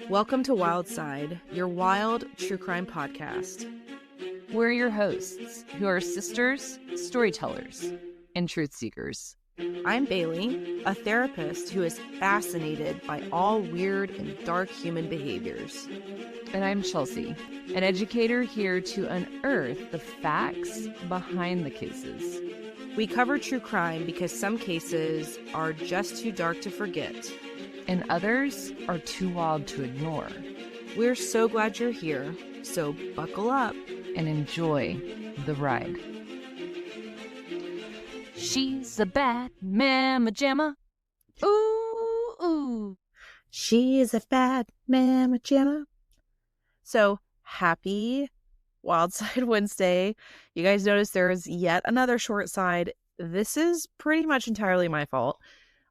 Welcome to Wildcide, your wild true crime podcast. We're your hosts, who are sisters, storytellers, and truth seekers. I'm Bailey, a therapist who is fascinated by all weird and dark human behaviors. And I'm Chelsea, an educator here to unearth the facts behind the cases. We cover true crime because some cases are just too dark to forget, and others are too wild to ignore. We're so glad you're here, so buckle up and enjoy the ride. She's a bad mama Jama. Ooh, ooh. She's a bad mama Jama. So happy Wildside Wednesday. You guys notice there's yet another short side. This is pretty much entirely my fault.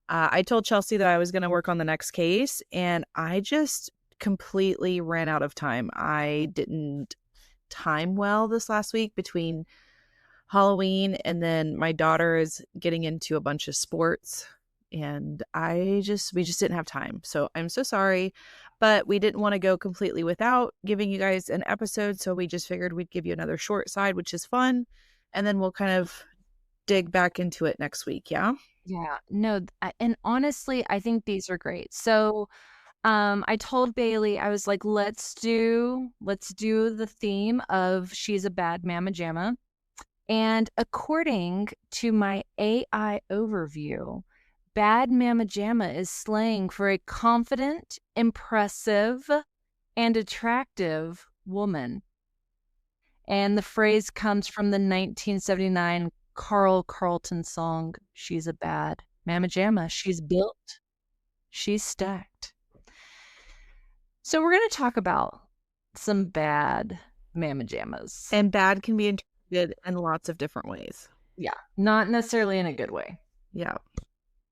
I told Chelsea that I was going to work on the next case, and I just completely ran out of time. I didn't time well this last week between Halloween and then my daughter is getting into a bunch of sports, and we just didn't have time. So I'm so sorry, but we didn't want to go completely without giving you guys an episode, so we just figured we'd give you another short side, which is fun, and then we'll kind of dig back into it next week. Yeah. No, and honestly, I think these are great. So I told Bailey, I was like, let's do the theme of She's a Bad Mama Jama. And according to my AI overview, Bad Mama Jama is slang for a confident, impressive, and attractive woman. And the phrase comes from the 1979 Carl Carlton song, She's a Bad Mama Jama. She's built. She's stacked. So we're going to talk about some bad mama jammas. And bad can be interpreted in lots of different ways. Yeah, not necessarily in a good way. Yeah.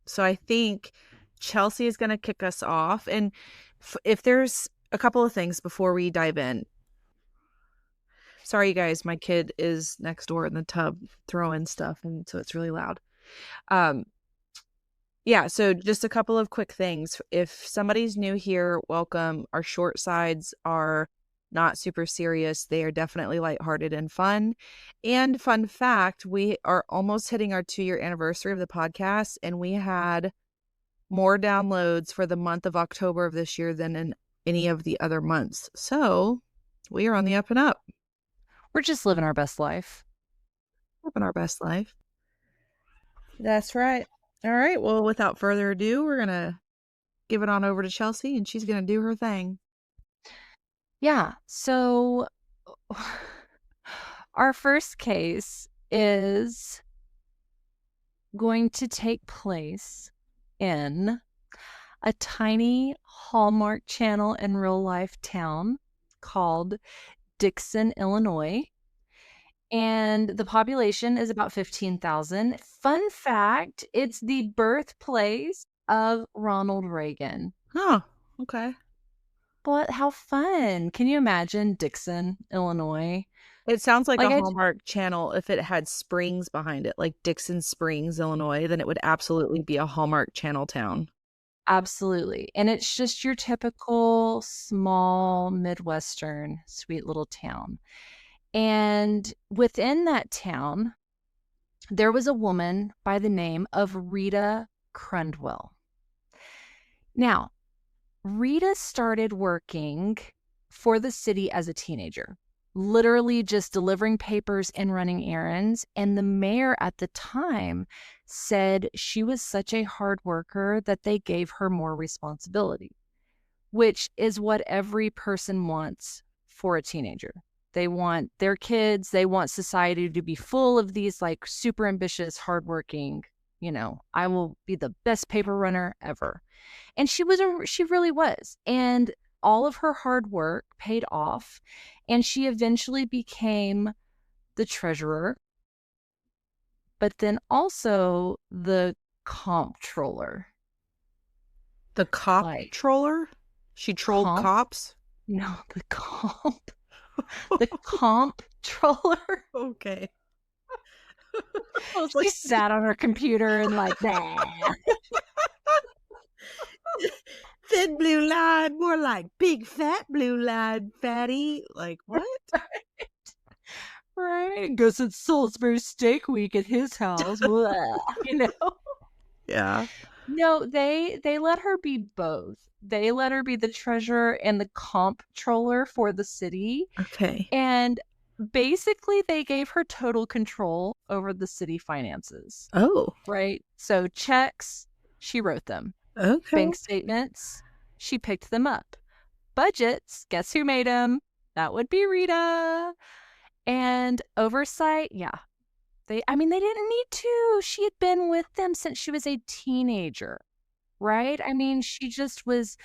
So I think Chelsea is going to kick us off. And if there's a couple of things before we dive in. Sorry, you guys, my kid is next door in the tub throwing stuff, and so it's really loud. Yeah, so just a couple of quick things. If somebody's new here, welcome. Our short sides are not super serious. They are definitely lighthearted and fun. And fun fact, we are almost hitting our 2-year anniversary of the podcast, and we had more downloads for the month of October of this year than in any of the other months. So we are on the up and up. We're just living our best life. Living our best life. That's right. All right. Well, without further ado, we're going to give it on over to Chelsea, and she's going to do her thing. Yeah. So our first case is going to take place in a tiny Hallmark Channel in real life town called Dixon, Illinois. And the population is about 15,000. Fun fact, it's the birthplace of Ronald Reagan. Oh, okay. But how fun. Can you imagine Dixon, Illinois? It sounds like a Hallmark Channel. If it had springs behind it, like Dixon Springs, Illinois, then it would absolutely be a Hallmark Channel town. Absolutely. And it's just your typical small Midwestern sweet little town. And within that town, there was a woman by the name of Rita Crundwell. Now, Rita started working for the city as a teenager, literally just delivering papers and running errands. And the mayor at the time said she was such a hard worker that they gave her more responsibility, which is what every person wants for a teenager. They want their kids, they want society to be full of these like super ambitious, hardworking, I will be the best paper runner ever. And she really was. And all of her hard work paid off. And she eventually became the treasurer, but then also the comptroller. The comptroller? She trolled cops? No, the comp. The comptroller. Okay. She sat on her computer and like, nah. thin blue line, more like big fat blue line, fatty. Like, what? Right? Guess it's Salisbury Steak Week at his house. Blah, you know? Yeah. No, they let her be both. They let her be the treasurer and the comptroller for the city. Okay. And basically they gave her total control over the city finances. Oh. Right? So checks, she wrote them. Okay. Bank statements, she picked them up. Budgets, guess who made them? That would be Rita. And oversight, yeah. They didn't need to. She had been with them since she was a teenager, right? I mean, she just was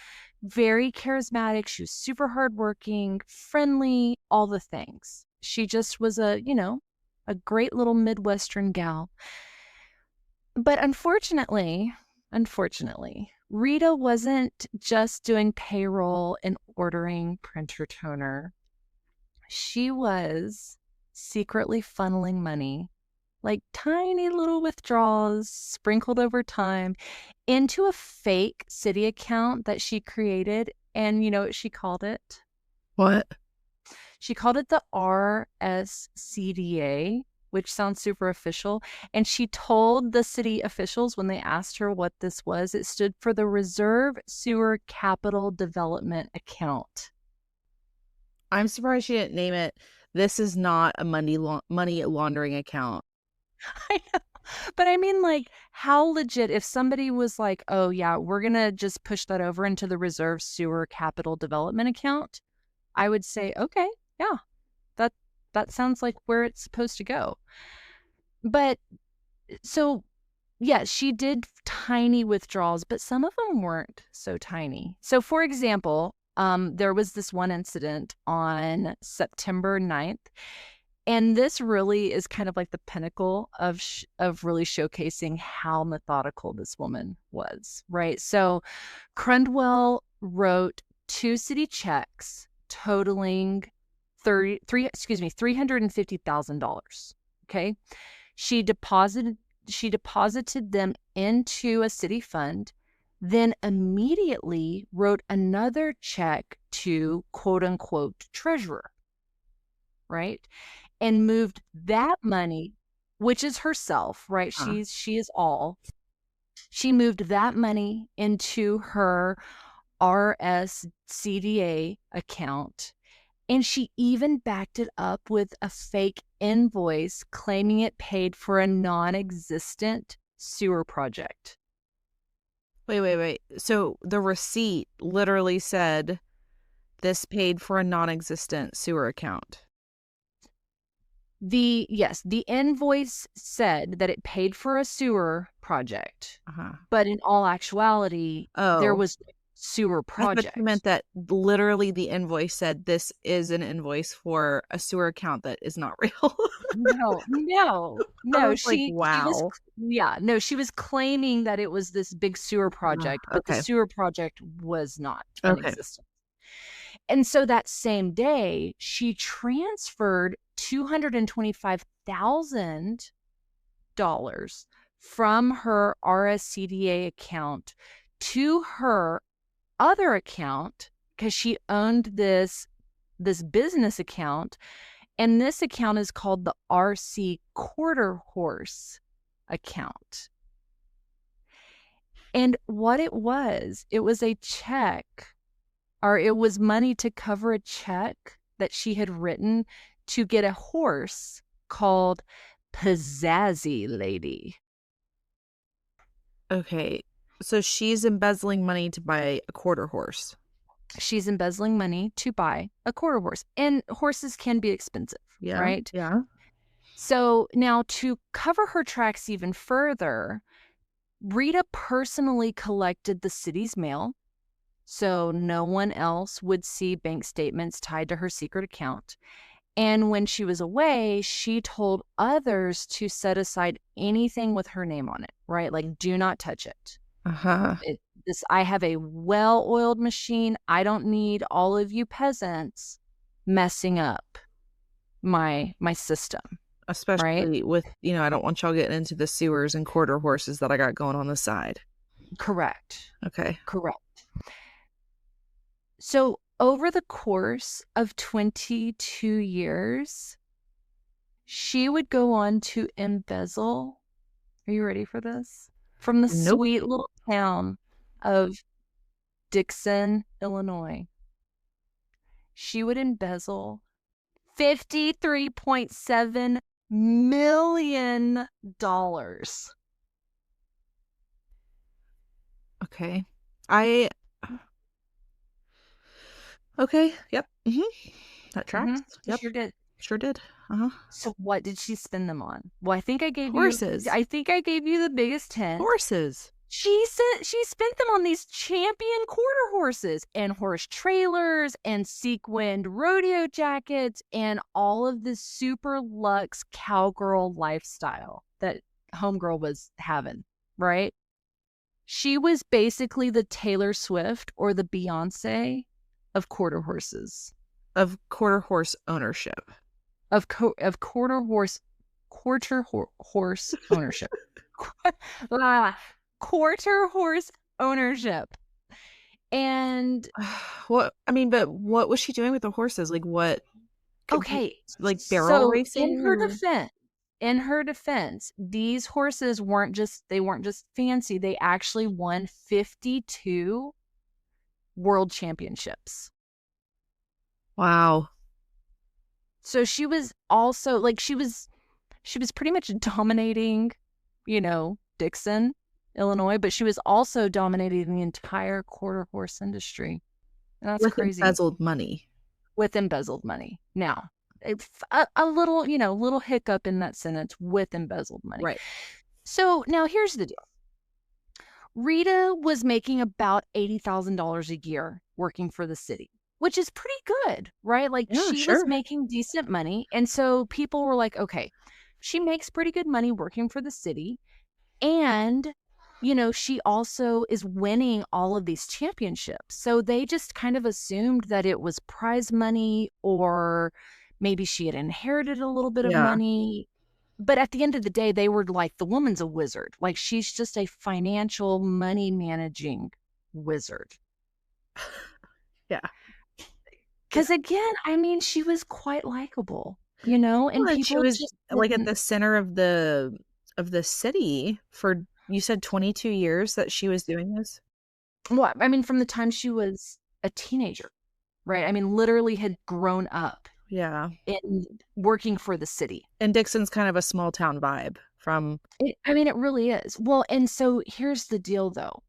very charismatic. She was super hardworking, friendly, all the things. She just was a great little Midwestern gal. But unfortunately, Rita wasn't just doing payroll and ordering printer toner. She was secretly funneling money, like tiny little withdrawals sprinkled over time, into a fake city account that she created. And you know what she called it? What? She called it the RSCDA, which sounds super official. And she told the city officials when they asked her what this was, it stood for the Reserve Sewer Capital Development Account. I'm surprised she didn't name it. This is not a money laundering account. I know. But I mean, like, how legit if somebody was like, oh, yeah, we're going to just push that over into the Reserve Sewer Capital Development Account. I would say, okay, yeah, that sounds like where it's supposed to go. But so, yeah, she did tiny withdrawals, but some of them weren't so tiny. So, for example, there was this one incident on September 9th. And this really is kind of like the pinnacle of really showcasing how methodical this woman was, right? So Crundwell wrote 2 city checks totaling $350,000. Okay. She deposited them into a city fund, then immediately wrote another check to quote unquote treasurer, right? And moved that money, which is herself, right? She is all. She moved that money into her RSCDA account. And she even backed it up with a fake invoice claiming it paid for a non-existent sewer project. Wait. So the receipt literally said this paid for a non-existent sewer account. The invoice said that it paid for a sewer project, but in all actuality, there was sewer project. I thought you meant that literally the invoice said this is an invoice for a sewer account that is not real. No. She was claiming that it was this big sewer project, but the sewer project was not in existence. And so that same day, she transferred $225,000 from her RSCDA account to her other account because she owned this business account. And this account is called the RC Quarter Horse account. And what it was a check, or it was money to cover a check that she had written to get a horse called Pizzazzy Lady. Okay, so she's embezzling money to buy a quarter horse. She's embezzling money to buy a quarter horse. And horses can be expensive, right? Yeah. So now to cover her tracks even further, Rita personally collected the city's mail, so no one else would see bank statements tied to her secret account. And when she was away, she told others to set aside anything with her name on it, right? Like, do not touch it. I have a well-oiled machine. I don't need all of you peasants messing up my system. Especially with, I don't want y'all getting into the sewers and quarter horses that I got going on the side. Correct. Okay. Correct. So over the course of 22 years, she would go on to embezzle. Are you ready for this? From the Nope. sweet little town of Dixon, Illinois, she would embezzle $53.7 million. Okay. I Okay. Yep. That tracks. She Yep. sure did. Sure did. Uh-huh. So what did she spend them on? Well, I think I gave you Horses. the biggest hint. Horses. She spent them on these champion quarter horses and horse trailers and sequined rodeo jackets and all of this super luxe cowgirl lifestyle that homegirl was having, right? She was basically the Taylor Swift or the Beyonce of quarter horses. Of quarter horse ownership. Of quarter horse ownership. Quarter horse ownership. And but what was she doing with the horses? Like what? okay, Like barrel so racing? in her defense, these horses weren't just fancy. They actually won 52 world championships. Wow. So she was also like she was pretty much dominating, Dixon, Illinois, but she was also dominating the entire quarter horse industry. And that's With crazy. embezzled money. With embezzled money. Now, a little, little hiccup in that sentence, with embezzled money. Right. So now here's the deal. Rita was making about $80,000 a year working for the city, which is pretty good, right? Like Yeah, she was making decent money. And so people were like, okay, she makes pretty good money working for the city. And, she also is winning all of these championships. So they just kind of assumed that it was prize money, or maybe she had inherited a little bit of money. But at the end of the day, they were like, the woman's a wizard. Like she's just a financial money managing wizard. Yeah. Because again, I mean, she was quite likable, and people she was just like at the center of the city for, you said 22 years that she was doing this? Well, I mean, from the time she was a teenager, right? I mean, literally had grown up. Yeah. In working for the city. And Dixon's kind of a small town vibe from. It really is. Well, and so here's the deal though.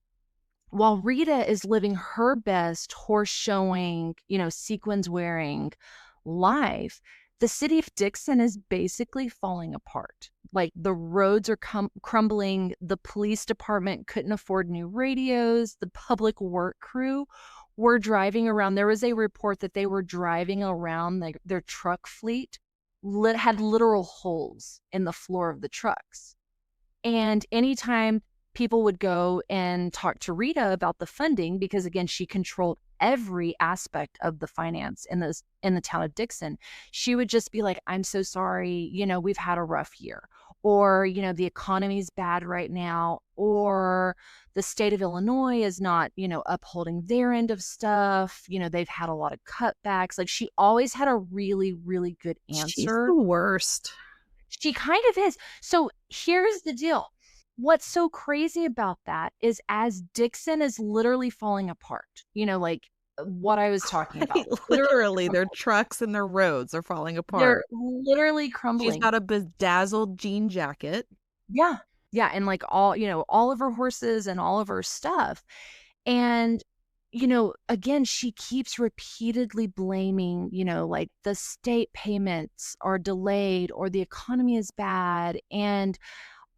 While Rita is living her best horse showing, sequins wearing life, the city of Dixon is basically falling apart. Like the roads are crumbling. The police department couldn't afford new radios. The public work crew were driving around. There was a report that they were driving around, like their truck fleet had literal holes in the floor of the trucks. And anytime people would go and talk to Rita about the funding, because again, she controlled every aspect of the finance in the town of Dixon, she would just be like, I'm so sorry, we've had a rough year, or the economy's bad right now, or the state of Illinois is not upholding their end of stuff, they've had a lot of cutbacks. Like she always had a really, really good answer. She's the worst. She kind of is. So here's the deal. What's so crazy about that is, as Dixon is literally falling apart, like what I was talking about. Literally, their trucks and their roads are falling apart. They're literally crumbling. She's got a bedazzled jean jacket. Yeah. Yeah. And like all of her horses and all of her stuff. And, again, she keeps repeatedly blaming, like the state payments are delayed or the economy is bad. And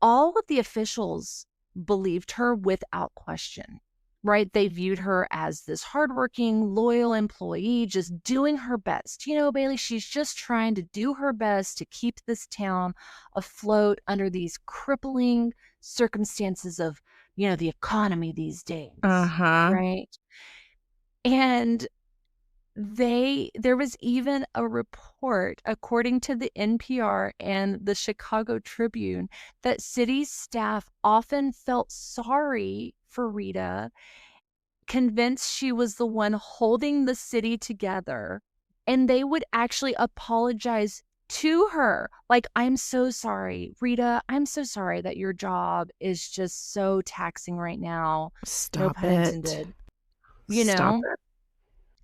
all of the officials believed her without question, right? They viewed her as this hardworking, loyal employee, just doing her best. Bailey, she's just trying to do her best to keep this town afloat under these crippling circumstances of, the economy these days. Right? And there was even a report, according to the NPR and the Chicago Tribune, that city staff often felt sorry for Rita convinced she was the one holding the city together, and they would actually apologize to her. Like, I'm so sorry, Rita, I'm so sorry that your job is just so taxing right now. No Stop pun it. intended. You Stop know? it.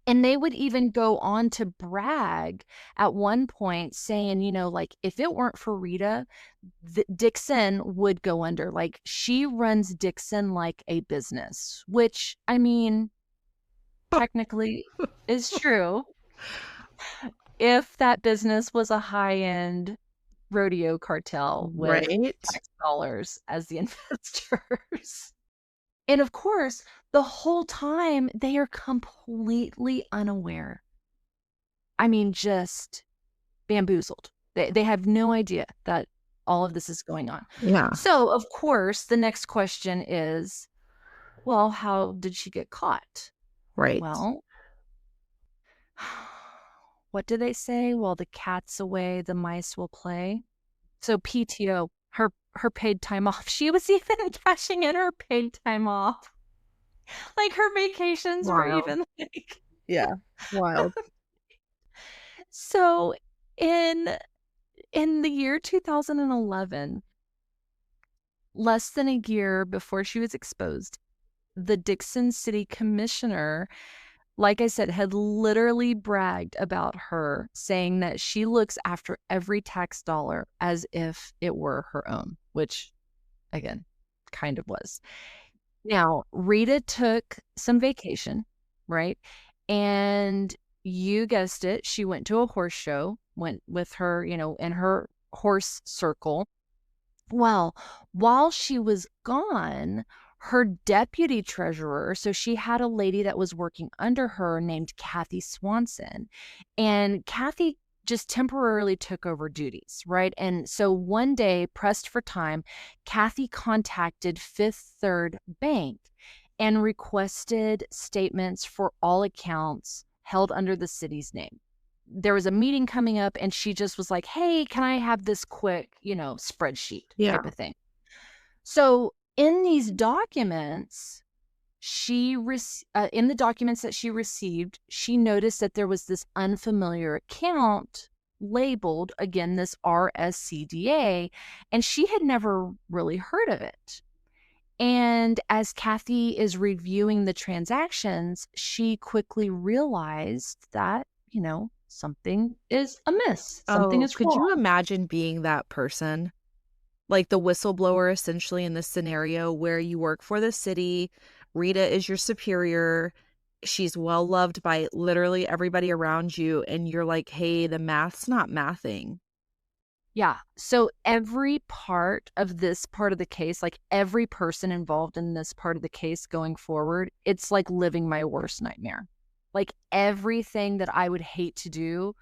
And they would even go on to brag at one point saying, like, if it weren't for Rita, Dixon would go under. Like, she runs Dixon like a business, which, I mean, technically is true if that business was a high-end rodeo cartel with Right? tax dollars as the investors. And of course, the whole time they are completely unaware. I mean, just bamboozled. They have no idea that all of this is going on. Yeah. So, of course, the next question is, well, how did she get caught? Right. Well, what do they say? While the cat's away, the mice will play. So PTO, her paid time off. She was even cashing in her paid time off. Like, her vacations were Wild. even like Yeah. Wild. So in the year 2011, less than a year before she was exposed, the Dixon City Commissioner, like I said, had literally bragged about her, saying that she looks after every tax dollar as if it were her own, which, again, kind of was. Now, Rita took some vacation, right? And you guessed it, she went to a horse show, went with her, in her horse circle. Well, while she was gone, her deputy treasurer, so she had a lady that was working under her named Kathy Swanson, and Kathy just temporarily took over duties, right? And so one day, pressed for time, Kathy contacted Fifth Third Bank and requested statements for all accounts held under the city's name. There was a meeting coming up, and she just was like, hey, can I have this quick, spreadsheet Yeah. type of thing. So in these documents, in the documents that she received, she noticed that there was this unfamiliar account labeled, again, this RSCDA, and she had never really heard of it. And as Kathy is reviewing the transactions, she quickly realized that, something is amiss. Something Oh, is could wrong. you imagine being that person? Like the whistleblower, essentially, in this scenario where you work for the city, Rita is your superior, she's well loved by literally everybody around you, and you're like, hey, the math's not mathing. Yeah. So every part of this part of the case, like every person involved in this part of the case going forward, it's like living my worst nightmare. Like everything that I would hate to do,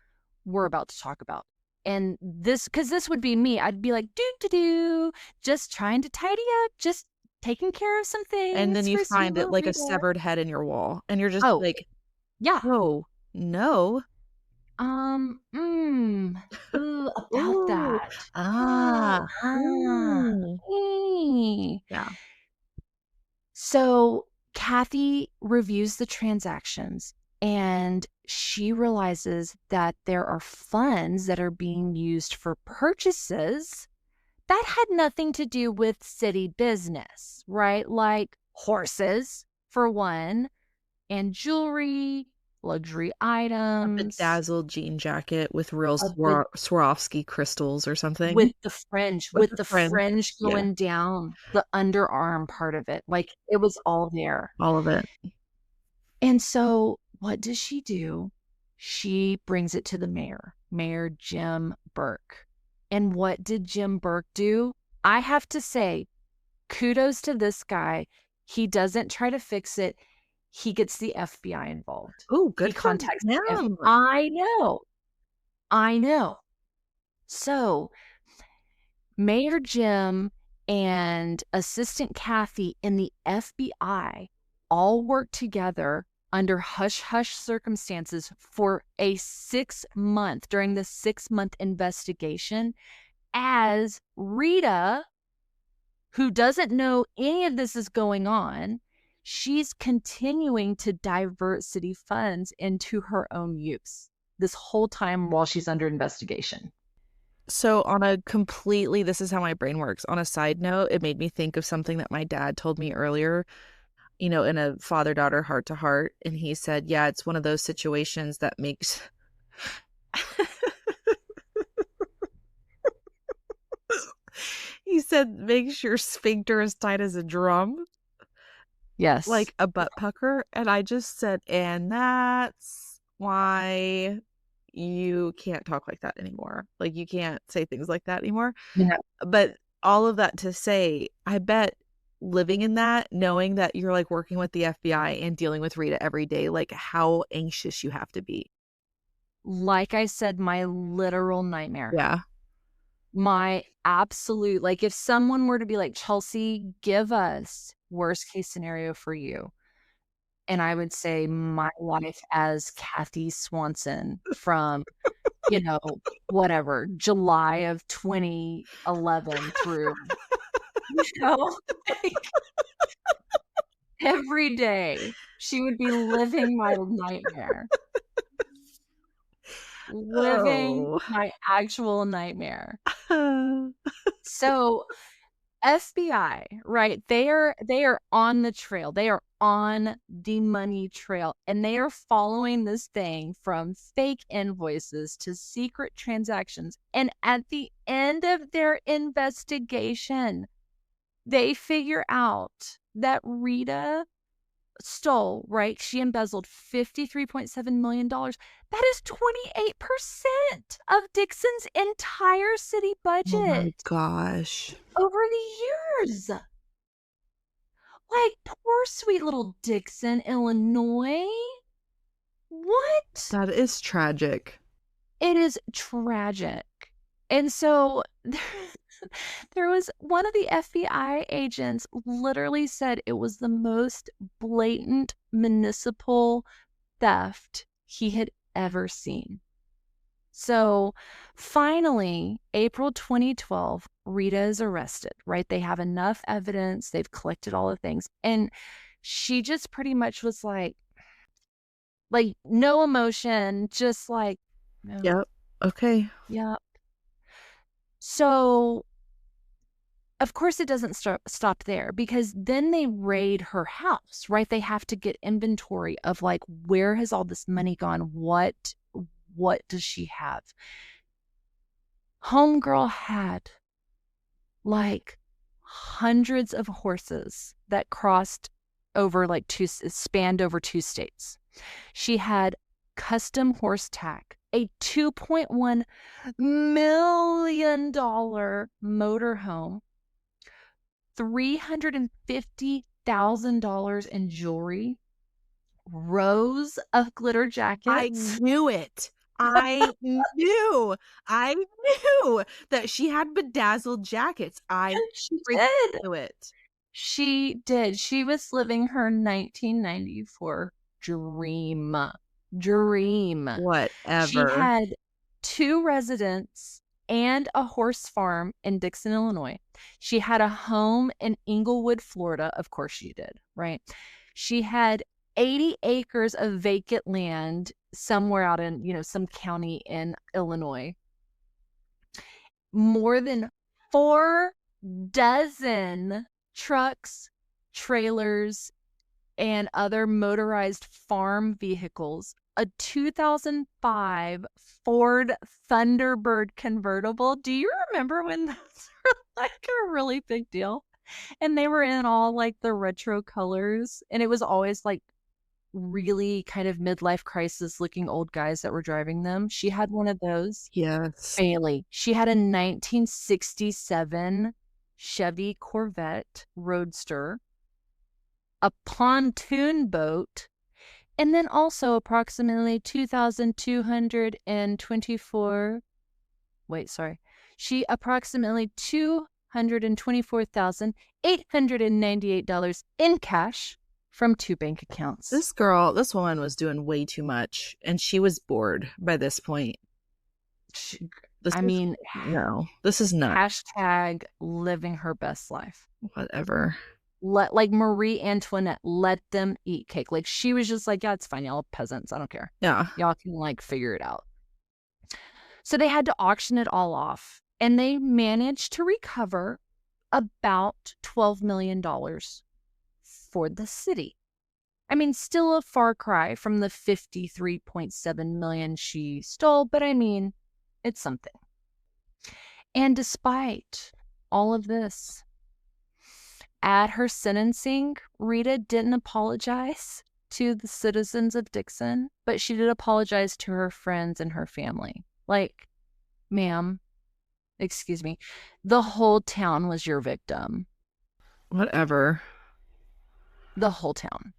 we're about to talk about. And because this would be me, I'd be like, do, just trying to tidy up, just taking care of some And then things you for find it Sweet like a Rita. severed head in your wall, and you're just Oh, like, yeah. oh, no. Um, mm, about Ooh. that. Ah. Ah, Mm. ee. Yeah. So Kathy reviews the transactions, and she realizes that there are funds that are being used for purchases that had nothing to do with city business, right? Like horses, for one, and jewelry, luxury A items, bedazzled jean jacket with real a bit Swarovski crystals or something. with the fringe, With with the the fringe. fringe Yeah, going down the underarm part of it. Like it was all there. all of it. And so what does she do? She brings it to the mayor, Mayor Jim Burke. And what did Jim Burke do? I have to say, kudos to this guy. He doesn't try to fix it. He gets the FBI involved. Oh, He good for contacts the him. I know. I know. So Mayor Jim and Assistant Kathy in the FBI all worked together under hush-hush circumstances for during the 6-month investigation, as Rita, who doesn't know any of this is going on, she's continuing to divert city funds into her own use this whole time while she's under investigation. So on a completely, this is how my brain works. On a side note, it made me think of something that my dad told me earlier, in a father-daughter heart-to-heart. And he said, yeah, it's one of those situations that makes he said, makes your sphincter as tight as a drum, Yes. like a butt pucker. And I just said, and that's why you can't talk like that anymore. Like, you can't say things like that anymore. Yeah. But all of that to say, I bet living in that, knowing that you're like working with the FBI and dealing with Rita every day, like how anxious you have to be. Like I said, my literal nightmare. Yeah. My absolute, like, if someone were to be like, Chelsea, give us worst case scenario for you. And I would say my life as Kathy Swanson from, whatever, July of 2011 through, you know, like, every day she would be living my nightmare. Living Oh. my actual nightmare. So FBI, right? They are on the trail. They are on the money trail, and they are following this thing from fake invoices to secret transactions. And at the end of their investigation, they figure out that Rita stole, right? She embezzled $53.7 million. That is 28% of Dixon's entire city Oh my budget gosh. over the years. Like, poor sweet little Dixon, Illinois. What? That is tragic. It is tragic. And so there was one of the FBI agents literally said it was the most blatant municipal theft he had ever seen. So finally, April 2012, Rita is arrested, right? They have enough evidence. They've collected all the things. And she just pretty much was like no emotion, just like, no. Yep. Okay. Yeah. So of course it doesn't stop there, because then they raid her house, right? They have to get inventory of like, where has all this money gone? What does she have? Homegirl had like hundreds of horses that crossed over spanned over 2 states. She had custom horse tack, a $2.1 million motorhome, $350,000 in jewelry, rows of glitter I jackets. knew it. I knew. I knew that she had bedazzled jackets. I She freaking did. knew it. She did. She was living her 1994 dream. She Whatever. had 2 residents and a horse farm in Dixon, Illinois. She had a home in Englewood, Florida. Of course she did, right? She had 80 acres of vacant land somewhere out in, some county in Illinois. More than 4 dozen trucks, trailers, and other motorized farm vehicles, a 2005 Ford Thunderbird convertible. Do you remember when those were like a really big deal? And they were in all like the retro colors, and it was always like really kind of midlife crisis looking old guys that were driving them. She had one of those. Yes. Bailey. She had a 1967 Chevy Corvette Roadster, a pontoon boat, and then also approximately 2,224. Wait, sorry. She approximately $224,898 in cash from 2 bank accounts. This woman was doing way too much, and she was bored by this point. No, this is not. hashtag living her best life. Whatever. like Marie Antoinette let them eat cake. Like she was just like, yeah, it's fine, y'all peasants. I don't care. Yeah. Y'all can like figure it out. So they had to auction it all off, and they managed to recover about $12 million for the city. I mean, still a far cry from the 53.7 million she stole, but I mean, it's something. And despite all of this, at her sentencing, Rita didn't apologize to the citizens of Dixon, but she did apologize to her friends and her family. Like, ma'am, excuse me, the whole town was your victim. Whatever. The whole town.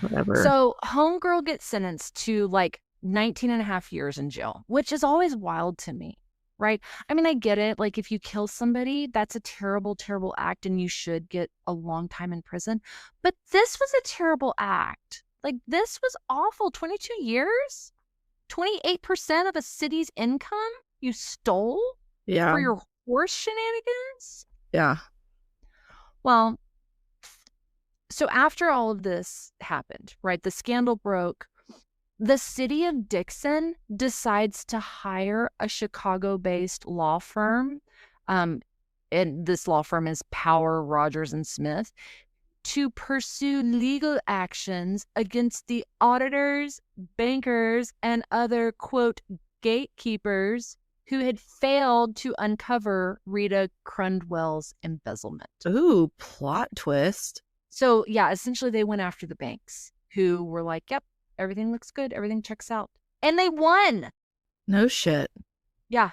Whatever. So homegirl gets sentenced to like 19 and a half years in jail, which is always wild to me, right? I mean, I get it. Like if you kill somebody, that's a terrible, terrible act and you should get a long time in prison. But this was a terrible act. Like this was awful. 22 years? 28% of a city's income you stole Yeah. for your horse shenanigans? Yeah. Well, so after all of this happened, right, the scandal broke, the city of Dixon decides to hire a Chicago-based law firm, and this law firm is Power, Rogers, and Smith, to pursue legal actions against the auditors, bankers, and other, quote, gatekeepers who had failed to uncover Rita Crundwell's embezzlement. Ooh, plot twist. So, yeah, essentially they went after the banks who were like, yep, everything looks good. Everything checks out. And they won. No shit. Yeah.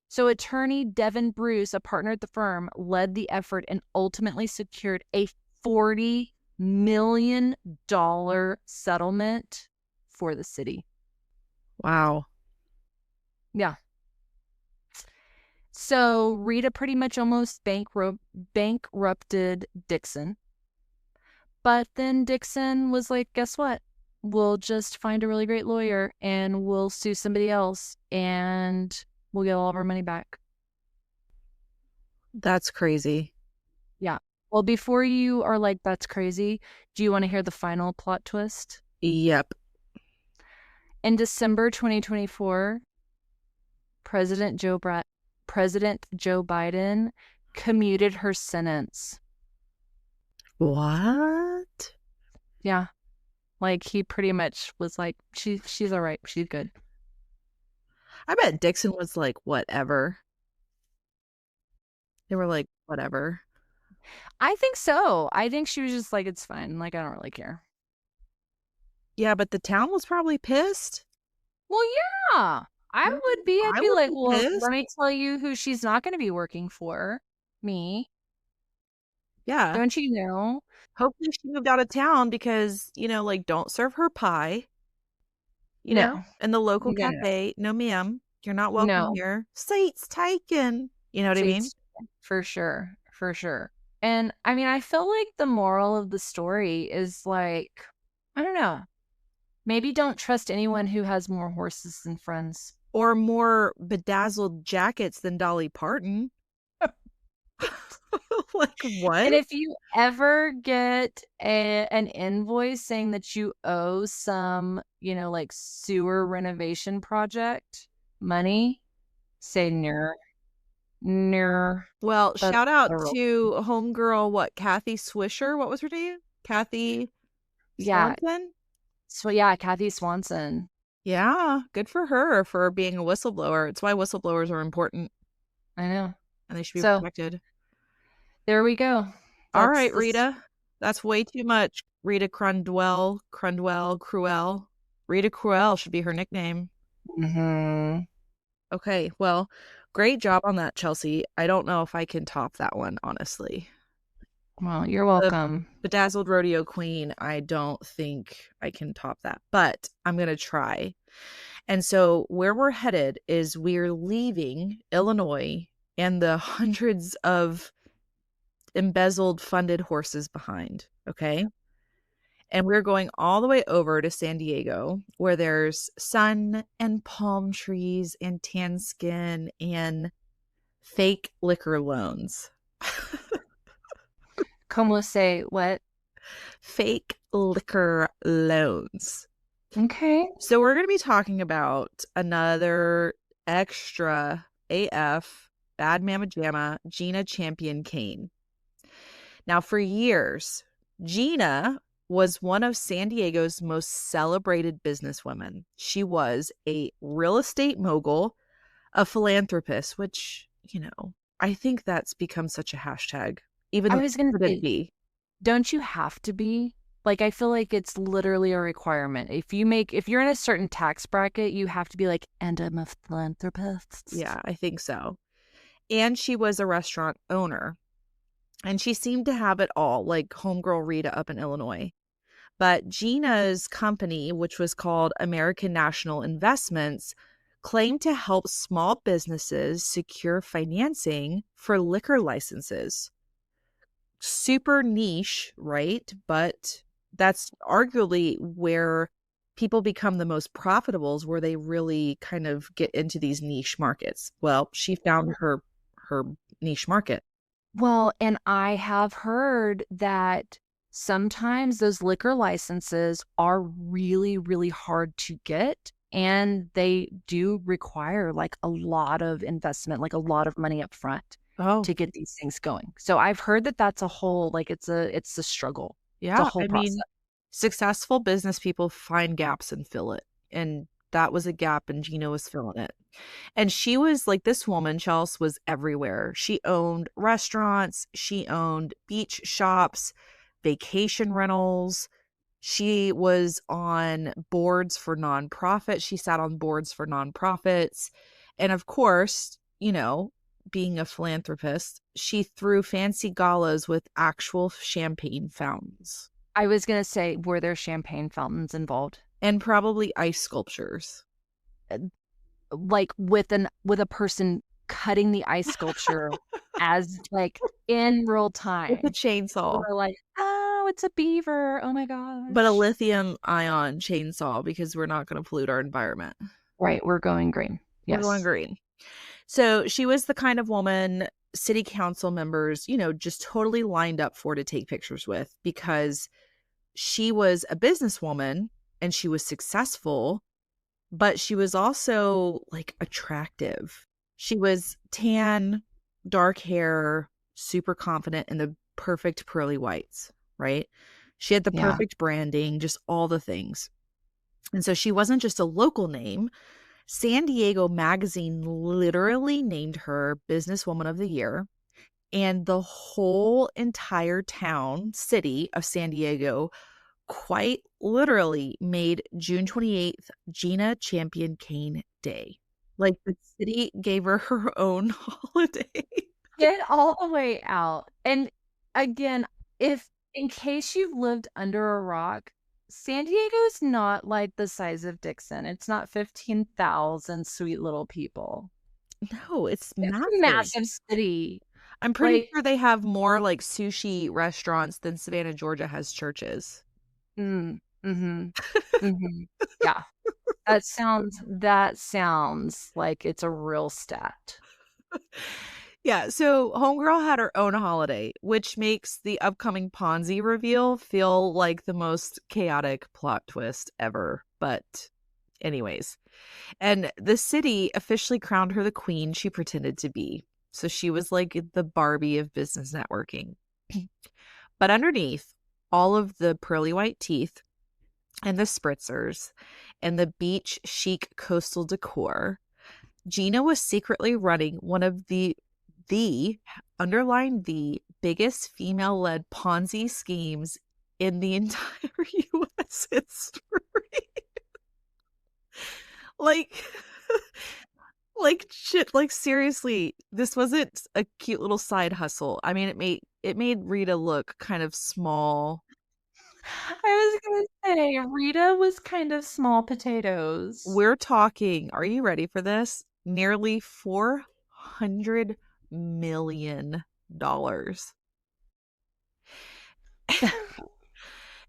So attorney Devin Bruce, a partner at the firm, led the effort and ultimately secured a $40 million settlement for the city. Wow. Yeah. So Rita pretty much almost bankrupted Dixon. But then Dixon was like, guess what? We'll just find a really great lawyer and we'll sue somebody else and we'll get all of our money back. That's crazy. Yeah. Well, before you are like, that's crazy, do you want to hear the final plot twist? Yep. In December 2024, President Joe Biden commuted her sentence. What? Yeah. Like he pretty much was like, she's all right. She's good. I bet Dixon was like, whatever. They were like, whatever. I think so. I think she was just like, it's fine. Like, I don't really care. Yeah, but the town was probably pissed. Well, yeah, I would be. I'd I be would like, be well, pissed. let me tell you who she's not going to be working for. Me. Yeah. Don't you know? Hopefully she moved out of town because, like, don't serve her pie, No. in the local No. cafe. No, ma'am. You're not welcome No. here. Seats taken. You know what I mean? Seats, for sure. For sure. And I mean, I feel like the moral of the story is like, I don't know. Maybe don't trust anyone who has more horses than friends. Or more bedazzled jackets than Dolly Parton. Like, what? And if you ever get an invoice saying that you owe some, like sewer renovation project money, say near. Well, That's shout out federal. to homegirl, Kathy Swisher? What was her name? Kathy Yeah. Swanson? So yeah, Kathy Swanson. Yeah, good for her for being a whistleblower. It's why whistleblowers are important I know. and they should be So protected. there we go. All That's right, the Rita. That's way too much. Rita Cruel. Rita Cruel should be her nickname. Mhm. Okay, well, great job on that, Chelsea. I don't know if I can top that one, honestly. Well, you're The welcome. Bedazzled Rodeo Queen, I don't think I can top that, but I'm going to try. And so where we're headed is we're leaving Illinois and the hundreds of embezzled funded horses behind, okay? And we're going all the way over to San Diego where there's sun and palm trees and tan skin and fake liquor loans. Como say what? Fake liquor loans. Okay. So we're going to be talking about another extra AF bad mama jamma, Gina Champion Kane. Now, for years, Gina was one of San Diego's most celebrated businesswomen. She was a real estate mogul, a philanthropist, which, I think that's become such a hashtag, even I though was gonna it shouldn't say, be. don't you have to be? Like, I feel like it's literally a requirement. If you're in a certain tax bracket, you have to be like, and I'm a philanthropist. Yeah, I think so. And she was a restaurant owner. And she seemed to have it all, like homegirl Rita up in Illinois. But Gina's company, which was called American National Investments, claimed to help small businesses secure financing for liquor licenses. Super niche, right? But that's arguably where people become the most profitable, is where they really kind of get into these niche markets. Well, she found her niche market. Well, and I have heard that sometimes those liquor licenses are really, really hard to get, and they do require like a lot of investment, like a lot of money up front Oh, to get these things going. So I've heard that that's a whole like it's a struggle. It's a yeah, whole I mean, process. successful business people find gaps and fill it, and that was a gap, and Gina was filling it. And she was like, this woman, Chelsea, was everywhere. She owned restaurants, she owned beach shops, vacation rentals. She was on boards for nonprofits. She sat on boards for nonprofits. And of course, being a philanthropist, she threw fancy galas with actual champagne fountains I was gonna say, were there champagne fountains involved? and probably ice sculptures Uh, Like with a person cutting the ice sculpture as like in real with a time. We chainsaw, were like, "Oh, it's a beaver. Oh my but a gosh." lithium ion chainsaw because we're not going to pollute our environment. Right, we're going green. We're going Yes. green. So she was the kind of woman city council members, just totally lined up for to take pictures with, because she was a businesswoman and she was successful, but she was also like attractive. She was tan, dark hair, super confident in the perfect pearly whites, right? She had the Yeah. perfect branding, just all the things. And so she wasn't just a local name. San Diego Magazine literally named her Businesswoman of the Year, and the whole entire city of San Diego quite literally made June 28th Gina Champion Kane Day. Like, the city gave her her own holiday. Get all the way out. And again, if in case you've lived under a rock, San Diego's not like the size of Dixon. It's not 15,000 sweet little people. No, it's It's a massive. massive city. I'm pretty Like, sure they have more like sushi restaurants than Savannah, Georgia has churches. mm, mhm, mhm. Yeah. That sounds like it's a real stat. Yeah, so Homegirl had her own holiday, which makes the upcoming Ponzi reveal feel like the most chaotic plot twist ever. But, anyways, and the city officially crowned her the queen she pretended to be. So she was like the Barbie of business networking. But underneath all of the pearly white teeth and the spritzers and the beach chic coastal decor, Gina was secretly running one of the underline the biggest female-led Ponzi schemes in the entire US history. Like like shit, like seriously, this wasn't a cute little side hustle. I mean, it made Rita look kind of small. I was gonna say, Rita was kind of small potatoes. We're talking, are you ready for this? Nearly $400 million.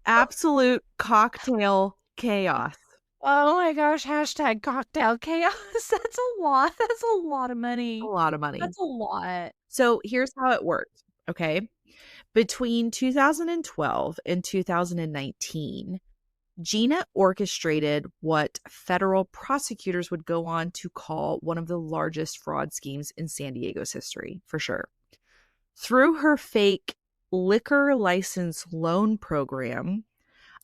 Absolute cocktail chaos. Oh my gosh, hashtag cocktail chaos. That's a lot. That's a lot of A money. lot of money. That's a lot. So here's how it worked, okay? Between 2012 and 2019, Gina orchestrated what federal prosecutors would go on to call one of the largest fraud schemes in San Diego's history, for sure. Through her fake liquor license loan program,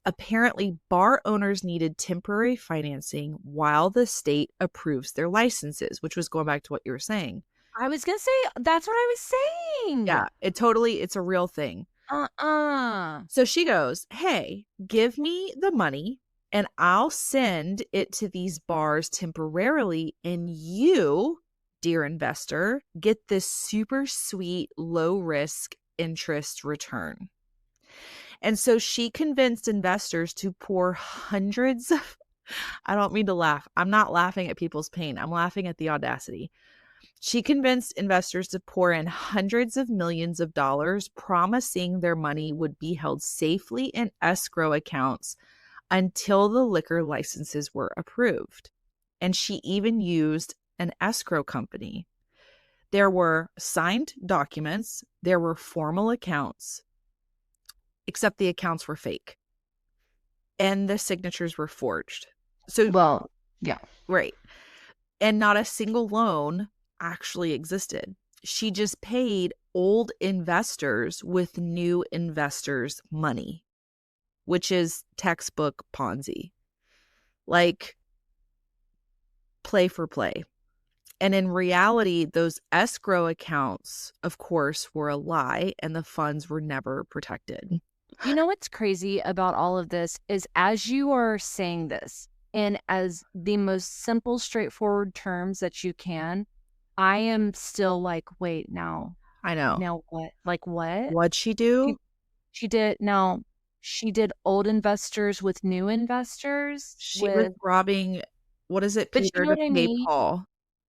apparently bar owners needed temporary financing while the state approves their licenses, which was going back to what you were saying. I was gonna say that's what I was saying. Yeah, it's a real thing. Uh-uh. So she goes, "Hey, give me the money and I'll send it to these bars temporarily. And you, dear investor, get this super sweet, low risk interest return." And so she convinced investors to pour hundreds of, I don't mean to laugh. I'm not laughing at people's pain. I'm laughing at the audacity. She convinced investors to pour in hundreds of millions of dollars, promising their money would be held safely in escrow accounts until the liquor licenses were approved. And she even used an escrow company. There were signed documents, there were formal accounts, except the accounts were fake and the signatures were forged. So, Well, yeah. right. And not a single loan actually existed. She just paid old investors with new investors' money, which is textbook Ponzi. Like play for play. And in reality, those escrow accounts, of course, were a lie and the funds were never protected. You know what's crazy about all of this is as you are saying this in as the most simple, straightforward terms that you can, I am still like, wait, I know. now what? Like what? What'd she do? She, she did old investors with new investors She was with, robbing, what is it, but you Peter know to what I pay mean? Paul.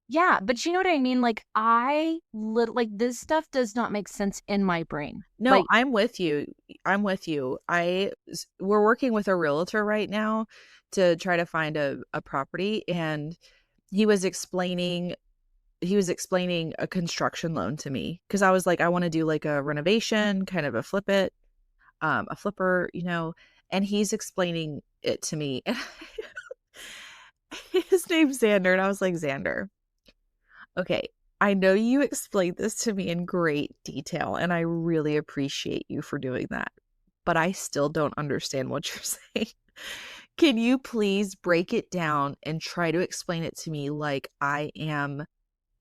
Yeah, but you know what I mean? Like like this stuff does not make sense in my brain. No, Like, I'm with you. I'm with you. We're working with a realtor right now to try to find a property, and he was explaining a construction loan to me because I was like, I want to do like a renovation, kind of a flipper, and he's explaining it to me. His name's Xander, and I was like, Xander, okay, I know you explained this to me in great detail, and I really appreciate you for doing that, but I still don't understand what you're saying. Can you please break it down and try to explain it to me like I am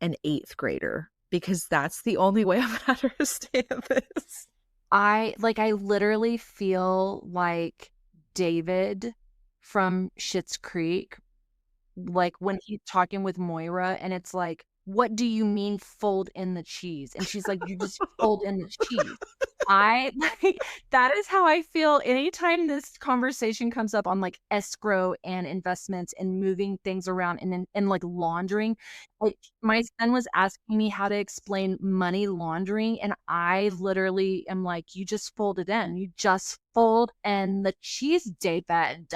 an eighth grader? Because that's the only way I'm going to understand this. I literally feel like David from Schitt's Creek, like when he's talking with Moira and it's like, "What do you mean fold in the cheese?" And she's like, "You just fold in the cheese." I like that is how I feel anytime this conversation comes up on like escrow and investments and moving things around and like laundering. Like my son was asking me how to explain money laundering, and I literally am like, you just fold it in. You just fold in the cheese, David.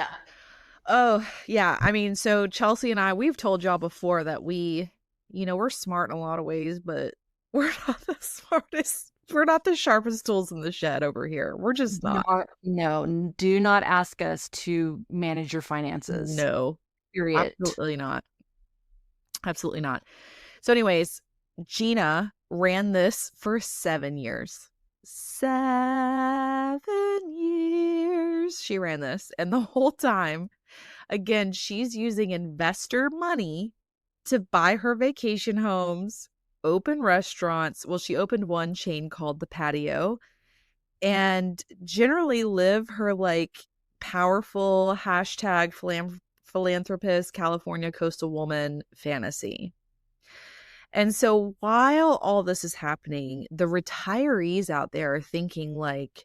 Oh, yeah. I mean, so Chelsea and we've told y'all before that we're smart in a lot of ways, but we're not the smartest. We're not the sharpest tools in the shed over here. We're just not. Do not ask us to manage your finances. No, Period. absolutely not. Absolutely not. So, anyways, Gina ran this for 7 years. 7 years she ran this. And the whole time, again, she's using investor money to buy her vacation homes, open restaurants. Well, she opened one chain called The Patio, and generally live her like powerful hashtag philanthropist California coastal woman fantasy. And so while all this is happening, the retirees out there are thinking like,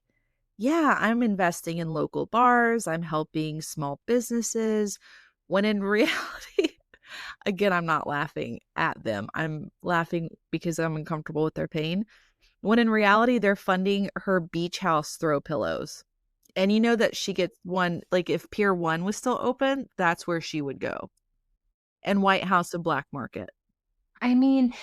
yeah, I'm investing in local bars, I'm helping small businesses, when in reality, again, I'm not laughing at them. I'm laughing because I'm uncomfortable with their pain. When in reality, they're funding her beach house throw pillows. And you know that she gets one, like if Pier 1 was still open, that's where she would go. And White House and Black Market. I mean,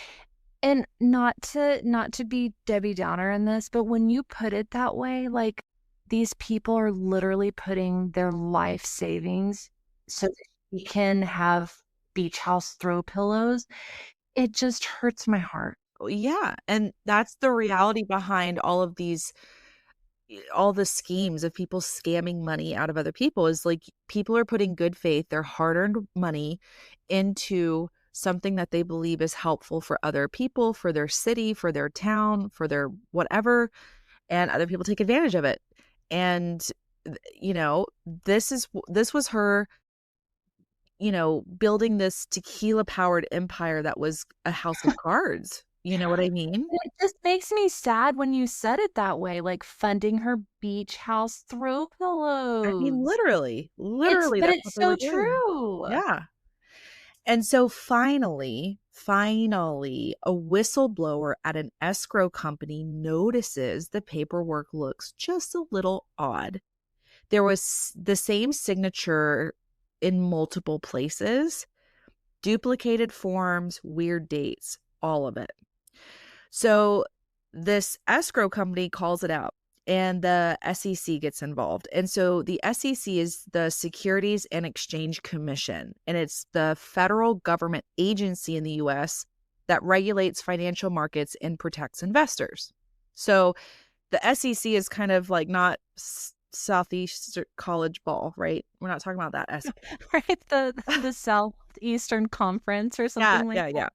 And not to be Debbie Downer in this, but when you put it that way, like, these people are literally putting their life savings so that she can have beach house throw pillows. It just hurts my heart. Yeah, and that's the reality behind all of these all the schemes of people scamming money out of other people is like people are putting good faith, their hard-earned money into something that they believe is helpful for other people, for their city, for their town, for their whatever, and other people take advantage of it. And this was her, building this tequila powered empire that was a house of cards. You know what I mean? It just makes me sad when you said it that way, like funding her beach house throw I mean, pillows. literally, But that's what it's they were so doing. true. Yeah. And so finally, a whistleblower at an escrow company notices the paperwork looks just a little odd. There was the same signature in multiple places, duplicated forms, weird dates, all of it. So this escrow company calls it out and the SEC gets involved. And so the SEC is the Securities and Exchange Commission, and it's the federal government agency in the US that regulates financial markets and protects investors. So the SEC is kind of like not Southeast College Ball, right? We're not talking about that Right? The Southeastern Conference or Yeah, something like yeah, that.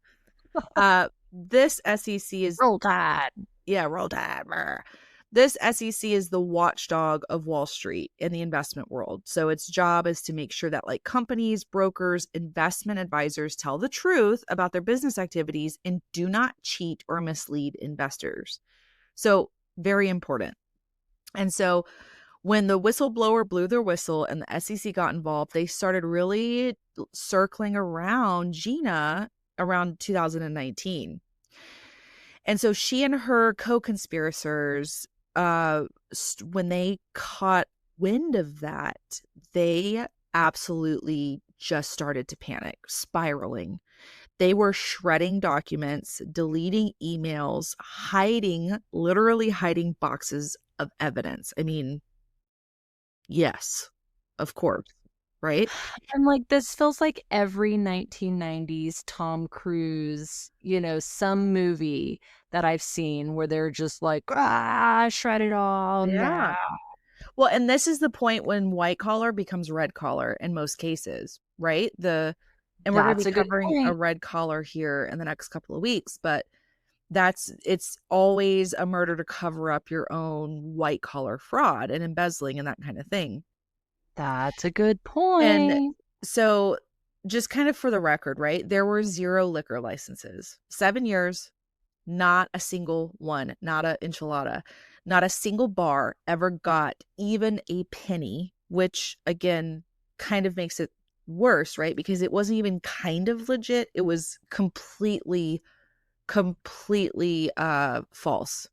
yeah. This SEC is Roll Tide. yeah, roll tide. Brr. This SEC is the watchdog of Wall Street in the investment world. So its job is to make sure that like companies, brokers, investment advisors tell the truth about their business activities and do not cheat or mislead investors. So very important. And so when the whistleblower blew their whistle and the SEC got involved, they started really circling around Gina around 2019. And so she and her co-conspirators, when they caught wind of that, they absolutely just started to panic, spiraling. They were shredding documents, deleting emails, literally hiding boxes of evidence. I mean, yes, of course, right? I'm like, this feels like every 1990s Tom Cruise, some movie that I've seen where they're just like, shred it all Yeah. now. Well, and this is the point when white collar becomes red collar in most cases, right? And we're going to That's be a good covering a point. red collar here in the next couple of weeks, but it's always a murder to cover up your own white collar fraud and embezzling and that kind of thing. That's a good And point. so just kind of for the record, right? There were 0 liquor licenses. 7 years, not a single one, not a enchilada, not a single bar ever got even a penny, which again kind of makes it worse, right? Because it wasn't even kind of legit. It was completely false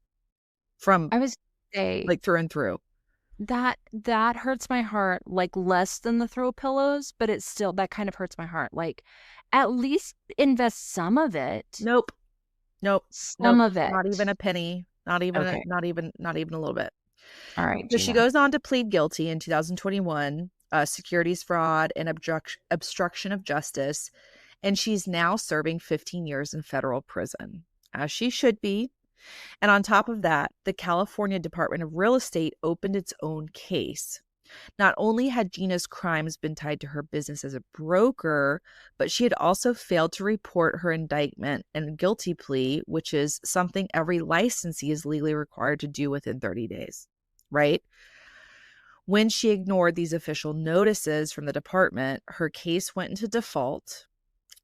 from I was say like through and through. that hurts my heart, like, less than the throw pillows, but it's still that kind of hurts my heart. Like, at least invest some of it. Nope. Nope. Some Nope. of Not even it. a penny. Okay. Not even a little bit. All right, So she Gina. goes on to plead guilty in 2021, securities fraud and obstruction of justice, and she's now serving 15 years in federal prison, as she should be. And on top of that, the California Department of Real Estate opened its own case. Not only had Gina's crimes been tied to her business as a broker, but she had also failed to report her indictment and guilty plea, which is something every licensee is legally required to do within 30 days, right? When she ignored these official notices from the department, her case went into default.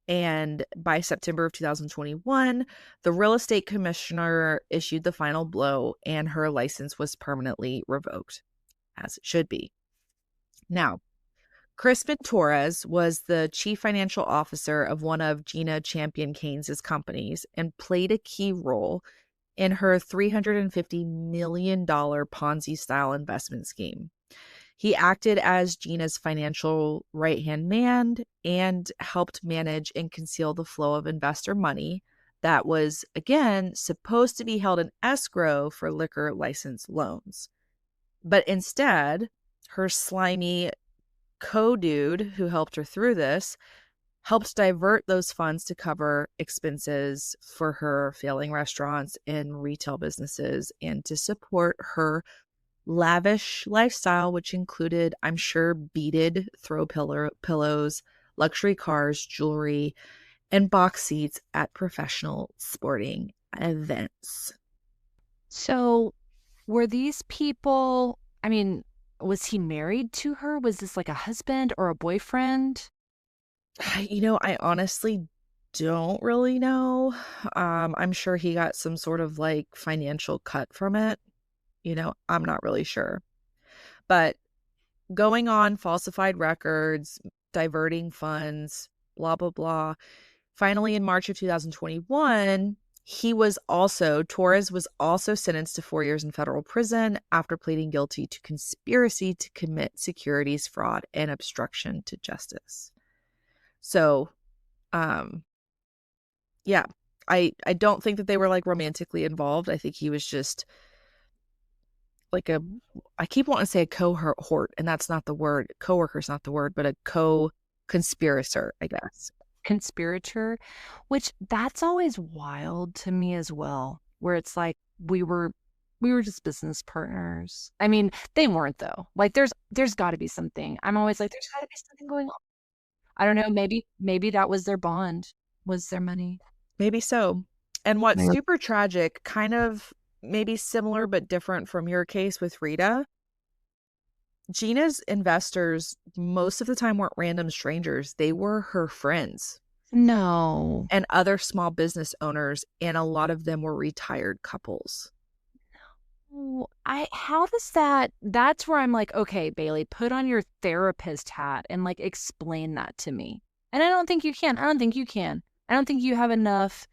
And by September of 2021, the real estate commissioner issued the final blow and her license was permanently revoked, as it should be. Now, Crispin Torres was the chief financial officer of one of Gina Champion Keynes's companies and played a key role in her $350 million Ponzi style investment scheme. He acted as Gina's financial right hand man and helped manage and conceal the flow of investor money, that was, again, supposed to be held in escrow for liquor license loans. But instead, her slimy co-dude who helped her through this helped divert those funds to cover expenses for her failing restaurants and retail businesses and to support her lavish lifestyle, which included, I'm sure, beaded throw pillows, luxury cars, jewelry, and box seats at professional sporting events. So were these people, I mean, was he married to her? Was this like a husband or a boyfriend? I honestly don't really know. I'm sure he got some sort of like financial cut from it. I'm not really sure. But going on falsified records, diverting funds, blah, blah, blah. Finally, in March of 2021, Torres was also sentenced to 4 years in federal prison after pleading guilty to conspiracy to commit securities fraud and obstruction to justice. So, yeah, I don't think that they were like romantically involved. I think he was just like I keep wanting to say a cohort, and that's not the word. Coworker's not the word, but a co-conspirator, I guess. Conspirator, which that's always wild to me as well, where it's like we were just business partners. I mean, they weren't though. Like there's got to be something. I'm always like there's got to be something going on. I don't know, maybe that was their bond, was their money. Maybe so. And what's Maybe. super tragic, kind of maybe similar but different from your case with Rita, Gina's investors most of the time weren't random strangers. They were her friends No. and other small business owners, and a lot of them were retired couples. How does that's where I'm like, okay, Bailey, put on your therapist hat and like explain that to me. And I don't think you can. I don't think you can. I don't think you have enough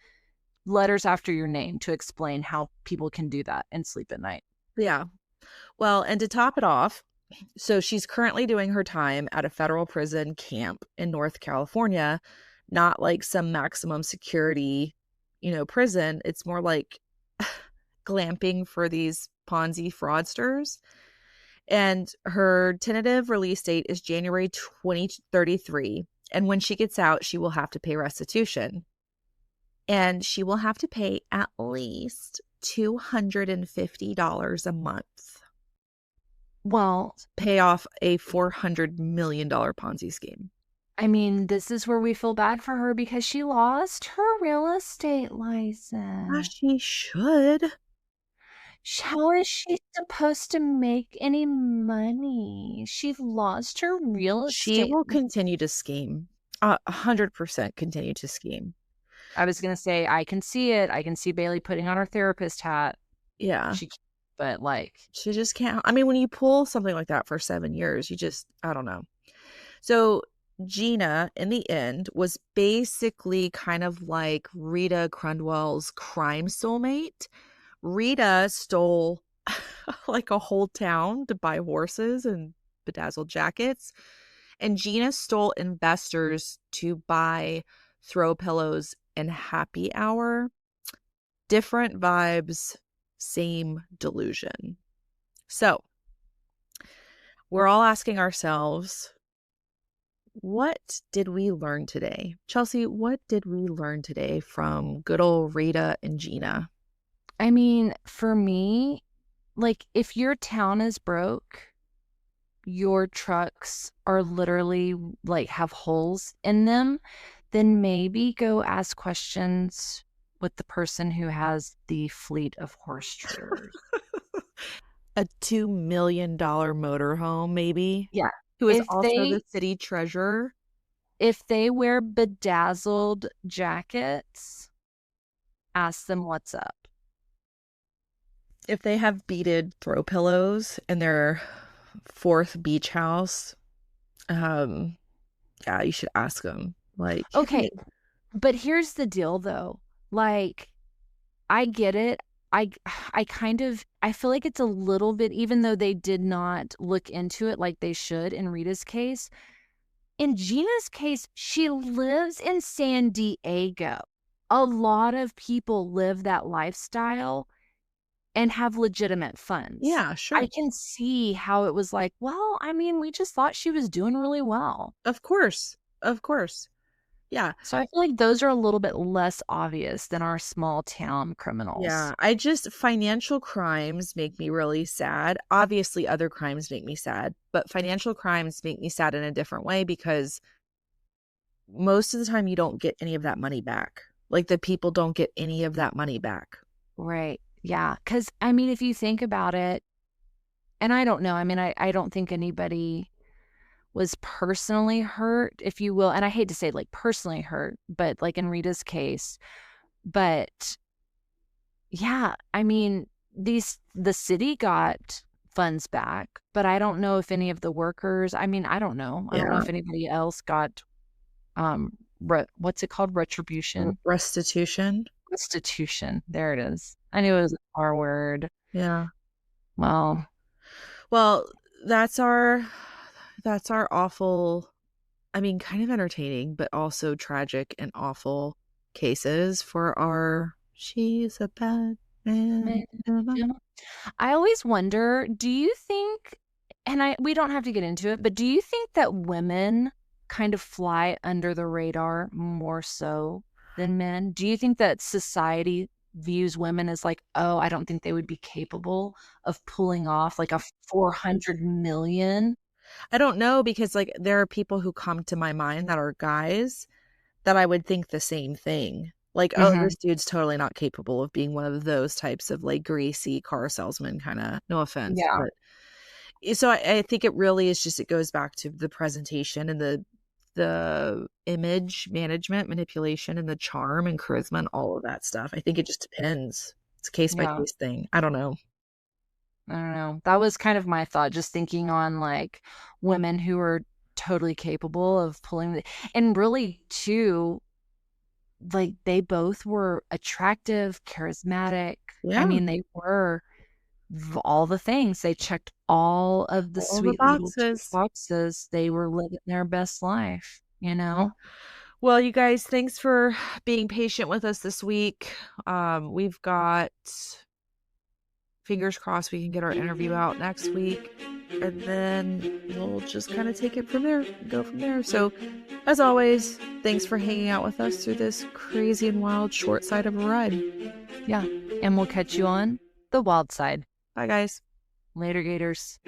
letters after your name to explain how people can do that and sleep at night. Yeah. Well, and to top it off, so she's currently doing her time at a federal prison camp in North California, not like some maximum security, prison. It's more like glamping for these Ponzi fraudsters. And her tentative release date is January 2033. And when she gets out, she will have to pay restitution. And she will have to pay at least $250 a month. Well, Pay off a $400 million Ponzi scheme. I mean, this is where we feel bad for her because she lost her real estate license. As she should. How is she supposed to make any money? She lost her real She estate. will continue to scheme. 100% continue to scheme. I was going to say, I can see it. I can see Bailey putting on her therapist hat. Yeah. But like, she just can't. I mean, when you pull something like that for 7 years, I don't know. So Gina, in the end, was basically kind of like Rita Crundwell's crime soulmate. Rita stole like a whole town to buy horses and bedazzled jackets. And Gina stole investors to buy throw pillows and happy hour. Different vibes, same delusion. So we're all asking ourselves, what did we learn today? Chelsea, what did we learn today from good old Rita and Gina? I mean, for me, like if your town is broke, your trucks are literally like have holes in them, then maybe go ask questions with the person who has the fleet of horse trailers. A $2 million motorhome, maybe? Yeah. Who is also the city treasurer? If they wear bedazzled jackets, ask them what's up. If they have beaded throw pillows in their fourth beach house, yeah, you should ask them. Like, okay, but here's the deal though. Like, I get it. I feel like it's a little bit, even though they did not look into it like they should in Rita's case. In Gina's case, she lives in San Diego. a lot of people live that lifestyle and have legitimate funds. Yeah, I sure. can see how it was like, well, I mean, we just thought she was doing really well. Of course. Of course. Yeah. So I feel like those are a little bit less obvious than our small town criminals. Yeah. I just financial crimes make me really sad. Obviously, other crimes make me sad, but financial crimes make me sad in a different way because most of the time you don't get any of that money back. Like, the people don't get any of that money back. Right. Yeah. Because, I mean, if you think about it, and I don't know, I mean, I don't think anybody was personally hurt, if you will. And I hate to say like personally hurt, but like in Rita's case. But yeah, I mean, the city got funds back, but I don't know if any of the workers, I mean, I don't know. I don't know Yeah. if anybody else got what's it called? Retribution? Restitution. Restitution. There it is. I knew it was an R word. Yeah. Well, Well, that's our awful, I mean, kind of entertaining, but also tragic and awful cases for our she's a bad man. man, yeah. I always wonder, do you think, and we don't have to get into it, but do you think that women kind of fly under the radar more so than men? Do you think that society views women as like, oh, I don't think they would be capable of pulling off like a 400 million? I don't know because, like, there are people who come to my mind that are guys that I would think the same thing. Like, "Oh, Mhm. this dude's totally not capable of being one of those types of, like, greasy car salesman kinda, no offense, Yeah. but so I think it really is just it goes back to the presentation and the image management, manipulation, and the charm and charisma and all of that stuff. I think it just depends. It's a case by Yeah. case thing. I don't know. I don't know. That was kind of my thought, just thinking on like women who are totally capable of pulling and really too, like they both were attractive, charismatic. I Yeah, mean, they were all the things. They checked all of the all the sweet little check boxes. boxes. They were living their best life, you Yeah. know? Well, you guys, thanks for being patient with us this week. We've got fingers crossed we can get our interview out next week, and then we'll just kind of take it from there, go from there. So, as always, thanks for hanging out with us through this crazy and wild short side of a ride. Yeah. And we'll catch you on the wild side. Bye, guys. Later, Gators.